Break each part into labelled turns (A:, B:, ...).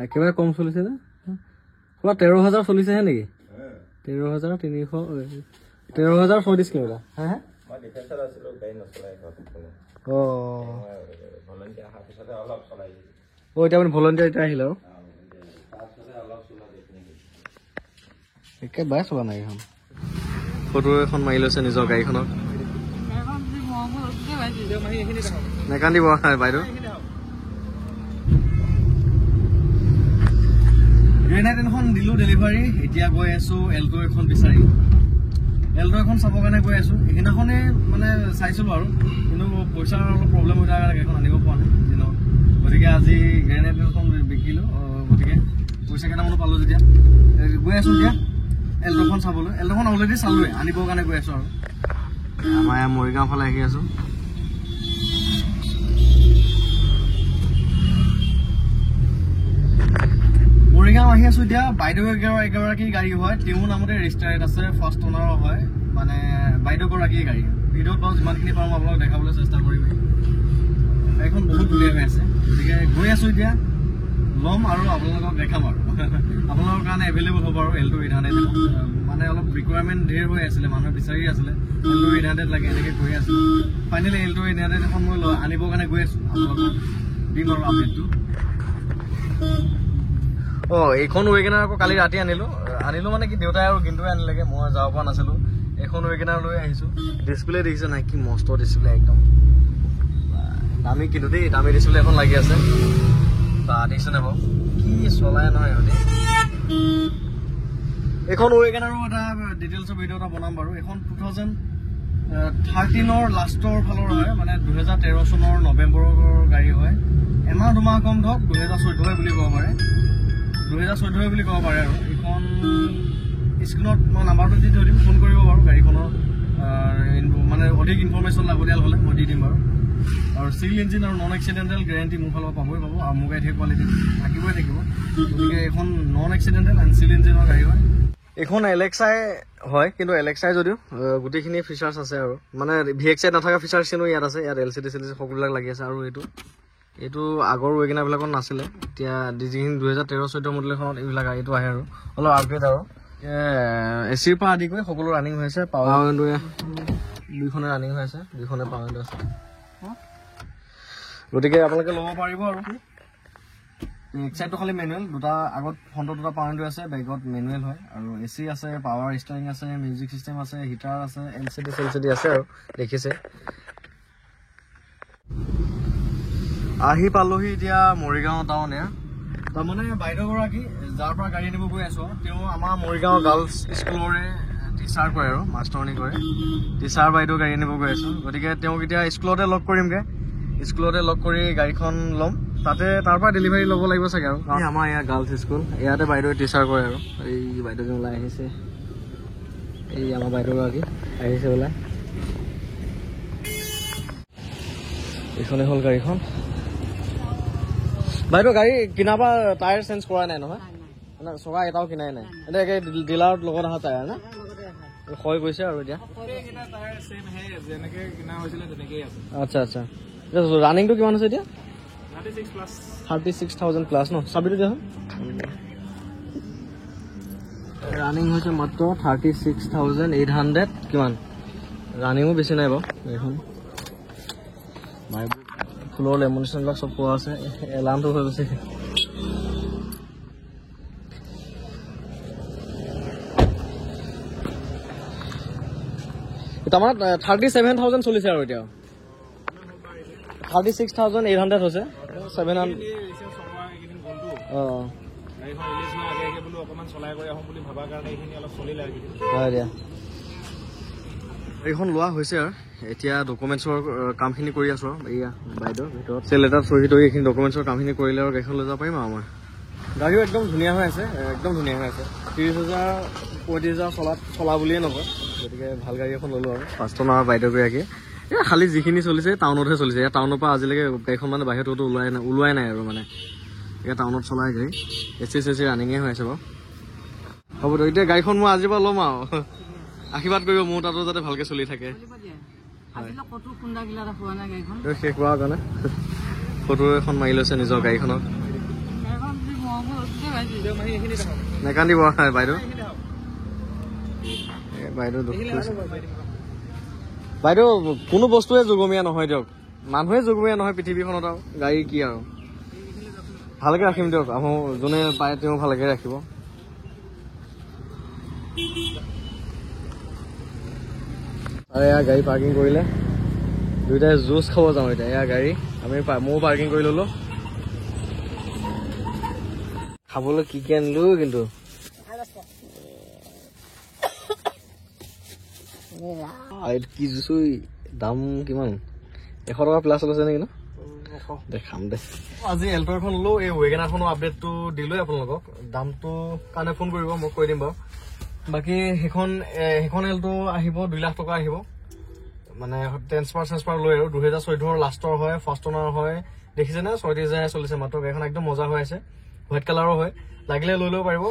A: একেবাৰে কম চলিছে যে পুৰা 13,000 চলিছেহে নেকি 13,300 13,034 কিলোমিটাৰ হা হা
B: মই ডিফেন্সত আছিলো গাড়ী নচলাই
A: অ
B: ভলণ্টিয়াৰ অহাৰ পিছতে অলপ চলাই
A: অ এতিয়া মানে ভলণ্টিয়াৰ এতিয়া আহিলে আৰু
B: তাৰপিছতে অলপ চলাই
A: একেবাৰে চলা নাই এখন ফটো এখন মাৰি লৈছে নিজৰ গাড়ীখনত নেকান্দিব বাইদেউ গ্ৰেনাইটখন দিলোঁ ডেলিভাৰী এতিয়া গৈ আছোঁ এল্টো এখন বিচাৰি এল্টো এখন চাবৰ কাৰণে গৈ আছোঁ সেইদিনাখনে মানে চাইছিলোঁ আৰু কিন্তু পইচাৰ অলপ প্ৰব্লেম হৈ থকা এখন আনিব পৰা নাই দিনত গতিকে আজি গ্ৰেনাইটখন বিকিলোঁ গতিকে পইচা কেইটামানো পালোঁ যেতিয়া গৈ আছোঁ এতিয়া এল্টোখন চাবলৈ এল্টোখন অলৰেডি চালোঁৱে আনিবৰ কাৰণে গৈ আছোঁ আৰু আমাৰ ইয়াৰ মৰিগাঁও ফালে আহি আছোঁ মৰিগাঁও আহি আছোঁ এতিয়া বাইদেউ এগৰাকী গাড়ী হয় তেওঁৰ নামতে ৰেজিষ্টাৰ্ড আছে ফাৰ্ষ্ট অনাৰৰ হয় মানে বাইদেউগৰাকীয়ে গাড়ী ভিডিঅ'ত বাৰু যিমানখিনি পাৰোঁ মই আপোনালোক দেখাবলৈ চেষ্টা কৰিম গাড়ীখন বহুত ধুনীয়া হৈ আছে গতিকে গৈ আছোঁ এতিয়া ল'ম আৰু আপোনালোকক দেখাম আৰু আপোনালোকৰ কাৰণে এভেইলেবল হ'ব আৰু এল্টো 800 মানে অলপ ৰিকুৱাৰমেণ্ট ধেৰ হৈ আছিলে মানুহে বিচাৰি আছিলে এল্টো 800 লাগে এনেকৈ গৈ আছোঁ ফাইনেলি এল্টো 800 এখন মই আনিবৰ কাৰণে গৈ আছোঁ আপোনালোকক দিম আৰু আপডেটটো এইখন ৱেগেনাৰ আকৌ কালি ৰাতি আনিলোঁ মানে কি দেউতাই আৰু গিন্টুৱে আনিলেগৈ মই যাব পৰা নাছিলোঁ এইখন ৱেগেনাৰ লৈ আহিছোঁ ডিছপ্লে দেখিছে নাই কি মস্ত ডিছপ্লে একদম দামী কিন্তু দেই দামী ডিছপ্লে এখন লাগি আছে বা দেখিছে নে বাৰু কি চলাই নহয় সিহঁতে এইখন ৱেগেনাৰো এটা ডিটেইলছৰ ভিডিঅ' এটা বনাম বাৰু এইখন 2013 লাষ্টৰ ফালৰ হয় মানে 2013 চনৰ নৱেম্বৰৰ গাড়ী হয় এমাহ দুমাহ কম ধৰক 2014 বুলি ক'ব পাৰে 2014 বুলি ক'ব পাৰে আৰু এইখন স্ক্ৰীণত মই নাম্বাৰটো দি থৈ দিম ফোন কৰিব বাৰু গাড়ীখনৰ মানে অধিক ইনফৰমেশ্যন লাগতিয়াল হ'লে মই দি দিম বাৰু আৰু চিল ইঞ্জিন আৰু নন এক্সিডেণ্টেল গেৰেণ্টি মোৰ ফালৰ পৰা পাবই পাব আৰু মোৰ গাড়ীত সেই কোৱালিটি থাকিবই থাকিব গতিকে এইখন নন এক্সিডেণ্টেল এণ্ড চিল ইঞ্জিনৰ গাড়ী হয় এইখন এলেক্সাই হয় কিন্তু এলেক্সাই যদিও গোটেইখিনি ফিচাৰ্ছ আছে আৰু মানে VXI নথকা ফিচাৰ্ছ কিন্তু ইয়াত আছে ইয়াত LCD সকলোবিলাক লাগি আছে আৰু এইটো আগৰ ৱেগেনাৰবিলাকত নাছিলে এতিয়া যিখিনি 2013-14 মডেলখনত এইবিলাক এইটো আহে আৰু অলপ আপগ্ৰেড আৰু এচিৰ পৰা আদি কৰি সকলো ৰানিং হৈ আছে পাৱাৰ উইণ্ডোৱে দুইখনে ৰানিং হৈ আছে দুইখনে পাৱাৰ উইণ্ডো আছে গতিকে আপোনালোকে ল'ব পাৰিব আৰু এক্সাইডটো খালি মেনুৱেল দুটা আগত ফ্ৰণ্টত দুটা পাৱাৰ উইণ্ডো আছে বেকত মেনুৱেল হয় আৰু এচি আছে পাৱাৰ ষ্টাৰিং আছে মিউজিক চিষ্টেম আছে হিটাৰ আছে LCD আছে আৰু দেখিছে আহি পালোহি এতিয়া মৰিগাঁও টাউন এয়া তাৰমানে বাইদেউগৰাকী যাৰ পৰা গাড়ী আনিব গৈ আছোঁ তেওঁ আমাৰ মৰিগাঁও গাৰ্লছ স্কুলৰে টিচাৰ কৰে আৰু মাষ্টৰণী কৰে টিচাৰ বাইদেউ গাড়ী আনিব গৈ আছোঁ গতিকে তেওঁক এতিয়া স্কুলতে লগ কৰিমগৈ স্কুলতে লগ কৰি গাড়ীখন ল'ম তাৰ পৰা ডেলিভাৰী ল'ব লাগিব চাগে আৰু আমাৰ ইয়াৰ গাৰ্লছ স্কুল ইয়াতে বাইদেৱে টিচাৰ কৰে আৰু এই বাইদেউজন ওলাই আহিছে এই আমাৰ বাইদেউগৰাকী আহিছে ওলাই এইখনে হ'ল গাড়ীখন বাইদেউ গাড়ী কিনাৰ পৰা টায়াৰ চেঞ্জ কৰা নাই নহয় মানে চকা এটাও কিনাই নাই এতিয়া ডিলাৰত লগত অহা টায়াৰ না ক্ষয় গৈছে আৰু এতিয়া আচ্ছা আচ্ছা ৰানিংটো কিমান হৈছে এতিয়া 36,000 প্লাছ ন চাবিটো দিয়া ৰানিং হৈছে মাত্ৰ 36,800 কিমান ৰানিঙো বেছি নাই বাৰু এইখন ফুলৰ লেমনেশ্যনবিলাক চব পোৱা আছে এলাৰ্মটো হৈ গৈছে তাৰমানে 37,000 চলিছে আৰু এতিয়া 36,800 হৈছে 700 এইখন লোৱা হৈছে আৰু এতিয়া ডকুমেণ্টছৰ কামখিনি কৰি আছোঁ আৰু এয়া বাইদেউ ভিতৰত চেল এটাত চহি তহি এইখিনি ডকুমেণ্টছৰ কামখিনি কৰিলে আৰু গাড়ীখন লৈ যাব পাৰিম আৰু আমাৰ গাড়ীও একদম ধুনীয়া হৈ আছে একদম ধুনীয়া হৈ আছে 30,000 35,000 চলা বুলিয়ে নকয় গতিকে ভাল গাড়ী এখন ল'লোঁ আৰু ফাৰ্ষ্ট অনাৰ বাইদেউগৰাকীয়ে খালি যিখিনি চলিছে টাউনতহে চলিছে ইয়াত টাউনৰ পৰা আজিলৈকে গাড়ীখন মানে বাহিৰতো ওলোৱাই নাই আৰু মানে এতিয়া টাউনত চলাই গাড়ী এচি ৰানিঙে হৈ আছে বাৰু হ'ব দিয়ক এতিয়া গাড়ীখন মই আজিৰ পৰা ল'ম আৰু আশীৰ্বাদ কৰিব মোৰ তাতো যাতে ভালকৈ চলি থাকে শেষ হোৱাৰ কাৰণে ফটো এখন মাৰি লৈছে নিজৰ গাড়ীখনত নেকান্দিব বাইদেউ বাইদেউ বাইদেউ কোনো বস্তুৱে যোগমীয়া নহয় দিয়ক মানুহে যোগমীয়া নহয় পৃথিৱীখনত আৰু গাড়ী কি আৰু ভালকে ৰাখিম দিয়ক আমাৰ যোনে পায় তেওঁ ভালকে ৰাখিব আৰু এয়া গাড়ী পাৰ্কিং কৰিলে দুইটাই জুচ খাব যাওঁ এতিয়া এয়া গাড়ী আমি ময়ো পাৰ্কিং কৰি ললো খাবলৈ কি আনিলো কিন্তু কি জুচ দাম কিমান 100 টকা প্লাছ লৈছে নেকি ন দেখাম দে আজি এল্টৰখন ললো এই ৱেগনাৰখনো আপডেটটো দিলোৱে আপোনালোকক দামটো কাৰণে ফোন কৰিব মই কৈ দিম বাৰু বাকি সেইখন এল্টো আহিব 2 লাখ টকা আহিব মানে ট্ৰেন্সফাৰ লৈ আৰু 2014 লাষ্টৰ হয় ফাৰ্ষ্ট অনাৰ হয় দেখিছে না 36,000 চলিছে মাত্ৰ গাড়ীখন একদম মজা হৈ আছে হোৱাইট কালাৰৰ হয় লাগিলে লৈ ল'ব পাৰিব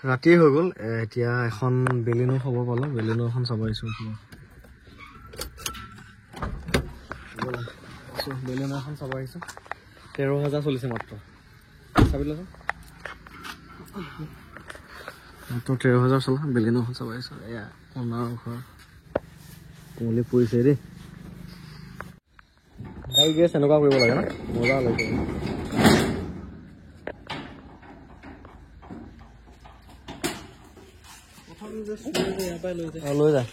A: ৰাতি হৈ গ'ল এতিয়া এখন বেলিনো হ'ব পালো বেলিনো এখন চাব আহিছো বেলিনো এখন চাব আহিছো 13,000 চলিছে মাত্ৰ চাবি লৈছো মাত্ৰ 13,000 চলা বেলিনো এখন চাব আহিছো এয়া অনাৰ ঘৰ কোমলি পৰিছে দেই গাড়ী গেছ এনেকুৱা কৰিব লাগে না মজা লাগে লৈ যা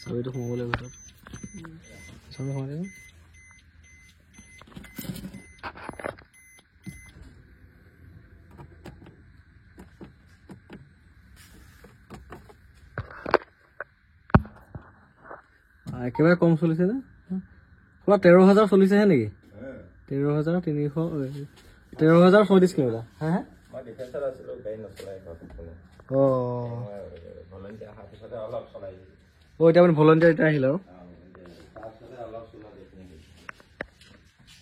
A: চাবিটো সোমাব লাগিব ভিতৰত চাবি সোমাই দিব একেবাৰে কম চলিছে নে 13,000 চলিছেহে নেকি 13,300 13,034 কিলোমিটাৰ হা
B: মই ডিফেন্সত আছিলো গাড়ী নচলাই ভলণ্টিয়াৰ অহাৰ পিছতে অলপ চলাই
A: এতিয়া আপুনি ভলণ্টিয়াৰ এতিয়া আহিল আৰু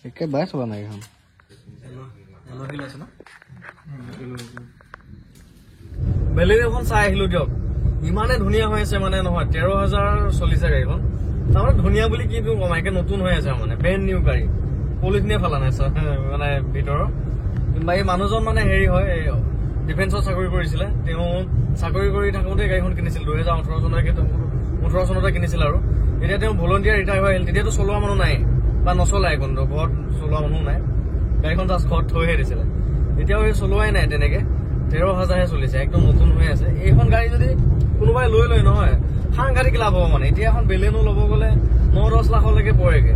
A: একেবাৰে চলা নাই এখন বেলেগখন চাই আহিলো দিয়ক ইমানে ধুনীয়া হৈ আছে মানে নহয় 13,000 চলিছে গাড়ীখন তাৰমানে ধুনীয়া বুলি কিন্তু কমাইকে নতুন হৈ আছে মানে ব্ৰেণ্ড নিউ গাড়ী পলিথিনে ফালা নাই মানে ভিতৰৰ এই মানুহজন মানে হেৰি হয় ডিফেন্সত চাকৰি কৰিছিলে তেওঁ চাকৰি কৰি থাকোঁতে গাড়ীখন কিনিছিল 2018 চনতে কিনিছিল আৰু এতিয়া তেওঁ ভলণ্টিয়াৰ ৰিটায়াৰ হৈ আহিল তেতিয়াতো চলোৱা মানুহ নাই বা নচলাই কিন্তু ঘৰত চলোৱা মানুহ নাই গাড়ীখন জাষ্ট ঘৰত থৈহে দিছিলে এতিয়াও সেই চলোৱাই নাই তেনেকে 13,000হে চলিছে একদম নতুন হৈ আছে এইখন গাড়ী যদি কোনোবাই লৈ নহয় সাংঘাতিক লাভ হ'ব মানে এতিয়া এখন বেলেনো ল'ব গ'লে 9-10 লাখলৈকে পৰেগে